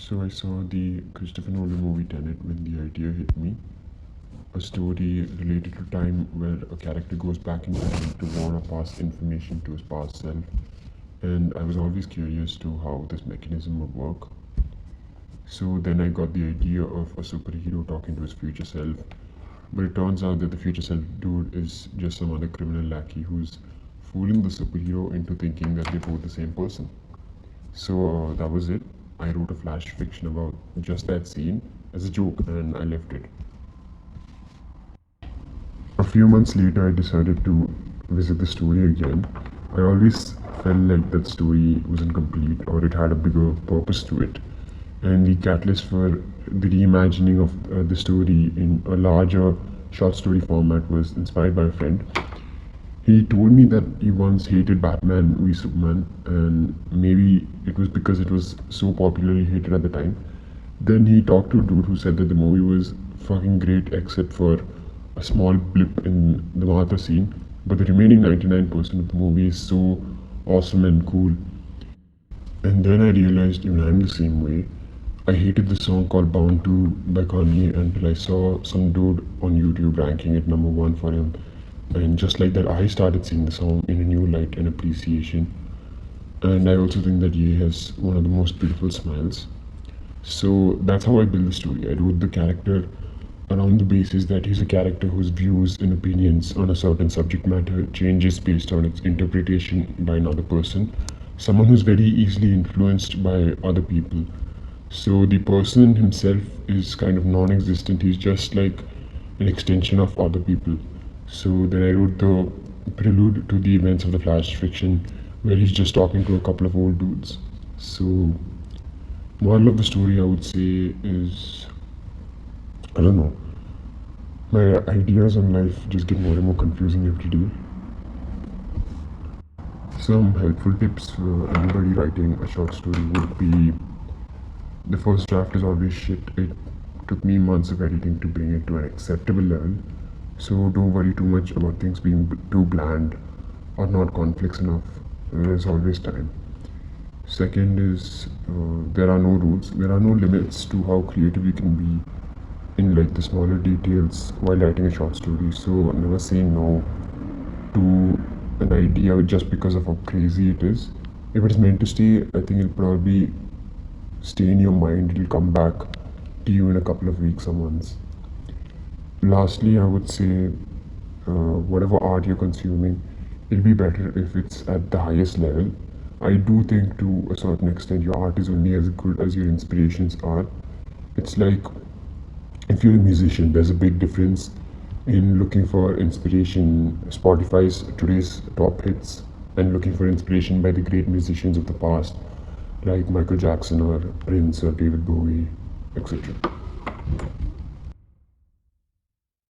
So I saw the Christopher Nolan movie Tenet when the idea hit me. A story related to time where a character goes back in time to warn or pass information to his past self. And I was always curious to how this mechanism would work. So then I got the idea of a superhero talking to his future self. But it turns out that the future self dude is just some other criminal lackey who's fooling the superhero into thinking that they're both the same person. So that was it. I wrote a flash fiction about just that scene as a joke and I left it. A few months later, I decided to visit the story again. I always felt like that story wasn't complete or it had a bigger purpose to it. And the catalyst for the reimagining of the story in a larger short story format was inspired by a friend. He told me that he once hated Batman v Superman, and maybe it was because it was so popularly hated at the time. Then he talked to a dude who said that the movie was fucking great except for a small blip in the Martha scene, but the remaining 99% of the movie is so awesome and cool. And then I realized even I'm the same way. I hated the song called Bound to by Kanye until I saw some dude on YouTube ranking it number one for him. And just like that, I started seeing the song in a new light and appreciation. And I also think that Ye has one of the most beautiful smiles. So that's how I built the story. I wrote the character around the basis that he's a character whose views and opinions on a certain subject matter changes based on its interpretation by another person. Someone who's very easily influenced by other people. So the person himself is kind of non-existent. He's just like an extension of other people. So then I wrote the prelude to the events of the flash fiction where he's just talking to a couple of old dudes. So moral of the story I would say is, I don't know, my ideas on life just get more and more confusing every day. Some helpful tips for anybody writing a short story would be the first draft is always shit. It took me months of editing to bring it to an acceptable level. So don't worry too much about things being too bland or not complex enough. There's always time. Second is there are no rules. There are no limits to how creative you can be in like the smaller details while writing a short story. So never say no to an idea just because of how crazy it is. If it's meant to stay, I think it'll probably stay in your mind. It'll come back to you in a couple of weeks or months. Lastly, I would say whatever art you're consuming, it'll be better if it's at the highest level. I do think to a certain extent your art is only as good as your inspirations are. It's like if you're a musician, there's a big difference in looking for inspiration, Spotify's today's top hits, and looking for inspiration by the great musicians of the past, like Michael Jackson or Prince or David Bowie, etc.